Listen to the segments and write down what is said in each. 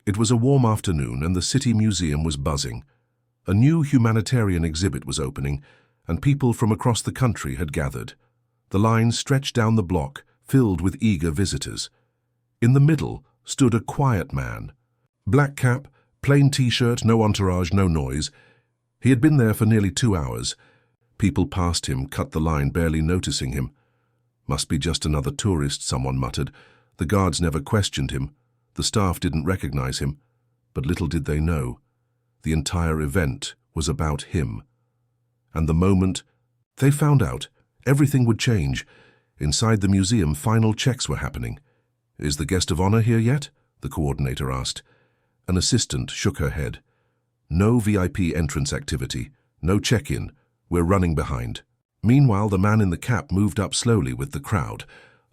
It was a warm afternoon and the city museum was buzzing. A new humanitarian exhibit was opening, and people from across the country had gathered. The line stretched down the block, filled with eager visitors. In the middle stood a quiet man. Black cap, plain t-shirt, no entourage, no noise. He had been there for nearly 2 hours. People passed him, cut the line, barely noticing him. Must be just another tourist, someone muttered. The guards never questioned him. The staff didn't recognize him. But little did they know, the entire event was about him. And the moment they found out, everything would change. Inside the museum, final checks were happening. "Is the guest of honor here yet?" the coordinator asked. An assistant shook her head. "No VIP entrance activity, no check-in. We're running behind." Meanwhile, the man in the cap moved up slowly with the crowd.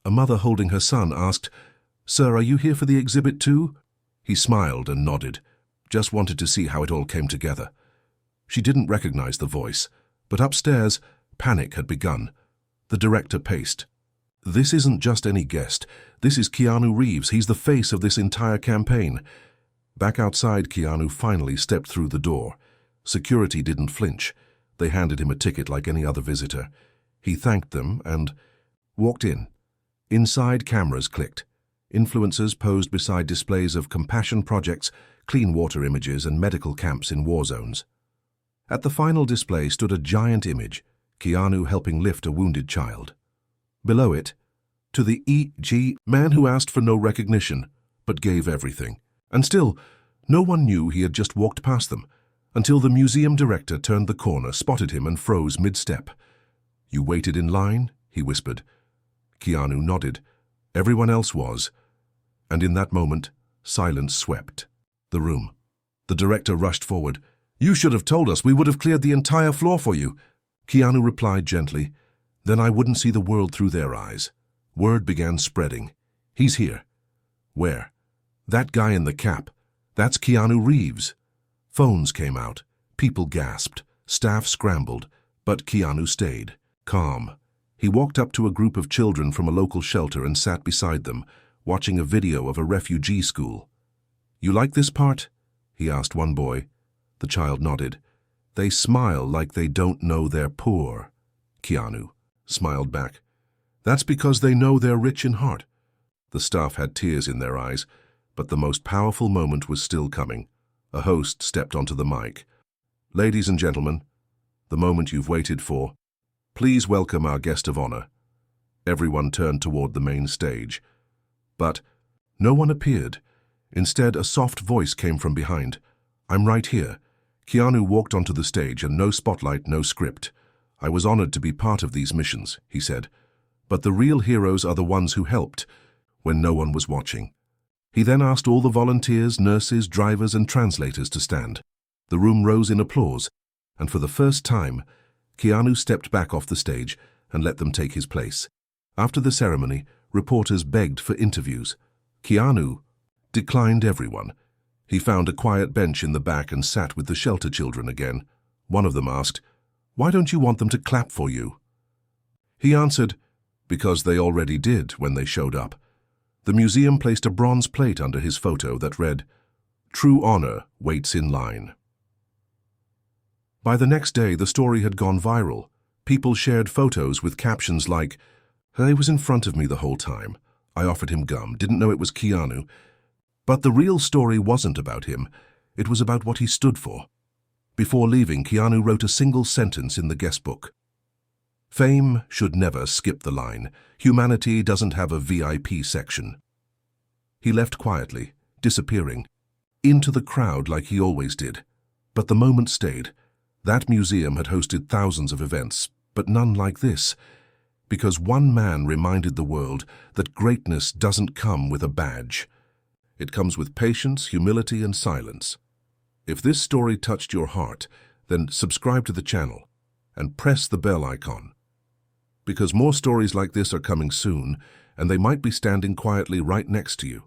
A mother holding her son asked, "Sir, are you here for the exhibit too?" He smiled and nodded. Just wanted to see how it all came together. She didn't recognize the voice, but upstairs, panic had begun. The director paced. "This isn't just any guest. This is Keanu Reeves. He's the face of this entire campaign." Back outside, Keanu finally stepped through the door. Security didn't flinch. They handed him a ticket like any other visitor. He thanked them and walked in. Inside, cameras clicked. Influencers posed beside displays of compassion projects, clean water images, and medical camps in war zones. At the final display stood a giant image, Keanu helping lift a wounded child. Below it, "To the E.G. man who asked for no recognition, but gave everything." And still, no one knew he had just walked past them, until the museum director turned the corner, spotted him, and froze mid-step. "You waited in line?" he whispered. Keanu nodded. Everyone else was. And in that moment, silence swept the room. The director rushed forward. "You should have told us. We would have cleared the entire floor for you." Keanu replied gently. "Then I wouldn't see the world through their eyes." Word began spreading. "He's here." "Where?" "That guy in the cap. That's Keanu Reeves." Phones came out. People gasped. Staff scrambled. But Keanu stayed, calm. He walked up to a group of children from a local shelter and sat beside them, watching a video of a refugee school. "You like this part?" he asked one boy. The child nodded. "They smile like they don't know they're poor." Keanu smiled back. "That's because they know they're rich in heart." The staff had tears in their eyes, but the most powerful moment was still coming. A host stepped onto the mic. "Ladies and gentlemen, the moment you've waited for. Please welcome our guest of honor." Everyone turned toward the main stage. But no one appeared. Instead, a soft voice came from behind. "I'm right here." Keanu walked onto the stage, and no spotlight, no script. "I was honored to be part of these missions," he said. "But the real heroes are the ones who helped when no one was watching." He then asked all the volunteers, nurses, drivers, and translators to stand. The room rose in applause, and for the first time, Keanu stepped back off the stage and let them take his place. After the ceremony, reporters begged for interviews. Keanu declined everyone. He found a quiet bench in the back and sat with the shelter children again. One of them asked, "Why don't you want them to clap for you?" He answered, "Because they already did when they showed up." The museum placed a bronze plate under his photo that read, "True honor waits in line." By the next day, the story had gone viral. People shared photos with captions like, "He was in front of me the whole time. I offered him gum, didn't know it was Keanu." But the real story wasn't about him. It was about what he stood for. Before leaving, Keanu wrote a single sentence in the guest book. "Fame should never skip the line. Humanity doesn't have a VIP section." He left quietly, disappearing, into the crowd like he always did. But the moment stayed. That museum had hosted thousands of events, but none like this, because one man reminded the world that greatness doesn't come with a badge. It comes with patience, humility, and silence. If this story touched your heart, then subscribe to the channel and press the bell icon. Because more stories like this are coming soon, and they might be standing quietly right next to you.